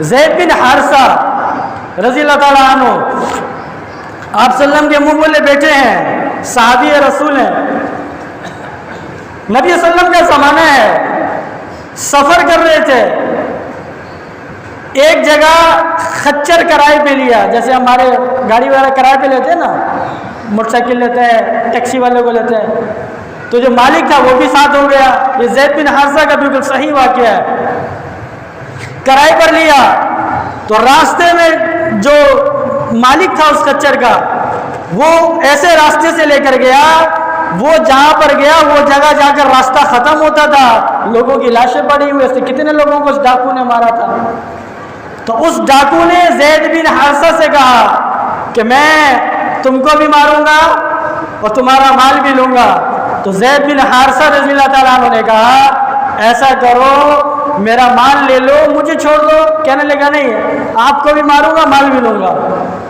زید بن حارثہ رضی اللہ تعالیٰ عنہ آپ صلی اللہ علیہ وسلم کے منہ بولے بیٹے ہیں، صحابی رسول ہیں، نبی صلی اللہ علیہ وسلم کا زمانہ ہے، سفر کر رہے تھے، ایک جگہ خچر کرائے پہ لیا، جیسے ہمارے گاڑی وغیرہ کرائے پہ لیتے ہیں نا، موٹر سائیکل لیتے ہیں، ٹیکسی والے کو لیتے ہیں، تو جو مالک تھا وہ بھی ساتھ ہو گیا۔ یہ زید بن حارثہ کا بالکل صحیح واقعہ ہے، کرائے پر لیا تو راستے میں جو مالک تھا اس خچر کا وہ ایسے راستے سے لے کر گیا، وہ جہاں پر گیا وہ جگہ جا کر راستہ ختم ہوتا تھا، لوگوں کی لاشیں پڑی ہوئی تھیں، کتنے لوگوں کو اس ڈاکو نے مارا تھا۔ تو اس ڈاکو نے زید بن حارثہ سے کہا کہ میں تم کو بھی ماروں گا اور تمہارا مال بھی لوں گا۔ تو زید بن حارثہ رضی اللہ تعالیٰ عنہ نے کہا ایسا کرو میرا مال لے لو مجھے چھوڑ دو، کہنے لگا نہیں آپ کو بھی ماروں گا مال بھی لوں گا۔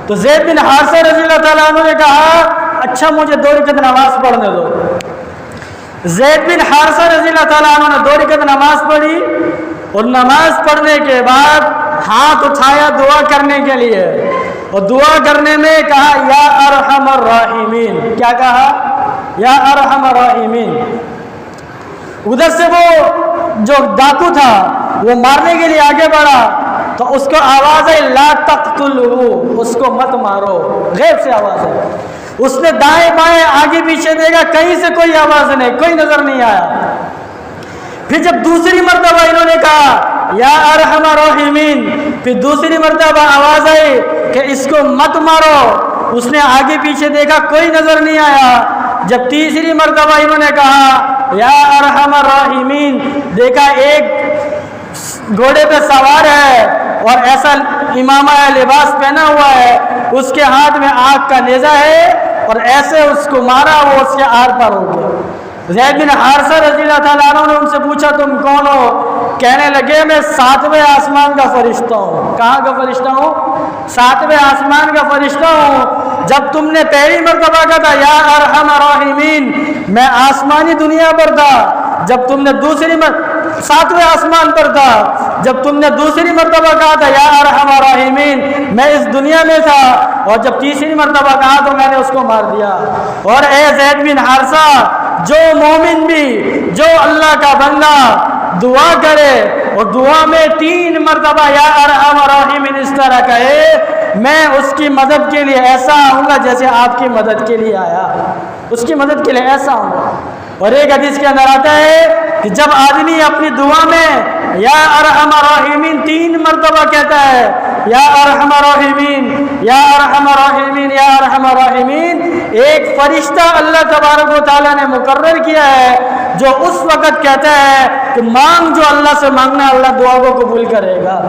تو زید بن حارثہ رضی اللہ تعالیٰ عنہ نے کہا اچھا مجھے 2 رکعت نماز پڑھنے دو۔ زید بن حارثہ رضی اللہ تعالیٰ عنہ نے 2 رکعت نماز پڑھی اور نماز پڑھنے کے بعد ہاتھ اٹھایا دعا کرنے کے لیے، اور دعا کرنے میں کہا یا ارحم الراحمین، کیا کہا؟ یا ارحم الراحمین۔ ادھر سے وہ جو ڈاکو تھا وہ مارنے کے لیے آگے بڑھا تو اس کو آواز ہے لا تقتلہ، اس کو مت مارو، غیب سے آواز ہے۔ اس نے دائیں بائیں آگے پیچھے دیکھا کہیں سے کوئی آواز نہیں، کوئی نظر نہیں آیا۔ پھر جب دوسری مرتبہ انہوں نے کہا یا ارحم الراحمین، پھر دوسری مرتبہ آواز آئی کہ اس کو مت مارو، اس نے آگے پیچھے دیکھا کوئی نظر نہیں آیا۔ جب تیسری مرتبہ انہوں نے کہا یا ارحم الراحمین، دیکھا ایک گھوڑے پہ سوار ہے اور ایسا امامہ لباس پہنا ہوا ہے، اس کے ہاتھ میں آگ کا نیزہ ہے اور ایسے اس کو مارا، وہ اس کے آر پار ہو گیا۔ زید بن حارثہ رضی اللہ تعالیٰ عنہ نے ان سے پوچھا تم کون ہو؟ کہنے لگے میں 7ویں آسمان کا فرشتہ ہوں۔ کہاں کا فرشتہ ہوں؟ 7ویں آسمان کا فرشتہ ہوں۔ جب تم نے پہلی مرتبہ کہا تھا یا ارحم الراحمین، میں آسمانی دنیا پر تھا، جب تم نے 7ویں آسمان پر تھا، جب تم نے دوسری مرتبہ کہا تھا یا ارحم الراحمین میں اس دنیا میں تھا، اور جب تیسری مرتبہ کہا تو میں نے اس کو مار دیا۔ اور اے زید بن حارثہ، جو مومن بھی، جو اللہ کا بندہ دعا کرے اور دعا میں 3 مرتبہ یا ارحم الراحمین اس طرح کہے، میں اس کی مدد کے لیے ایسا آؤں گا جیسے آپ کی مدد کے لیے آیا، اس کی مدد کے لیے ایسا ہوں گا۔ اور ایک حدیث کے اندر آتا ہے کہ جب آدمی اپنی دعا میں یا ارحم الراحمین 3 مرتبہ کہتا ہے یا ارحم الراحمین یا ارحم الراحمین یا ارحم الراحمین، ایک فرشتہ اللہ تبارک و تعالیٰ نے مقرر کیا ہے جو اس وقت کہتا ہے کہ مانگ جو اللہ سے مانگنا، اللہ دعا کو قبول کرے گا۔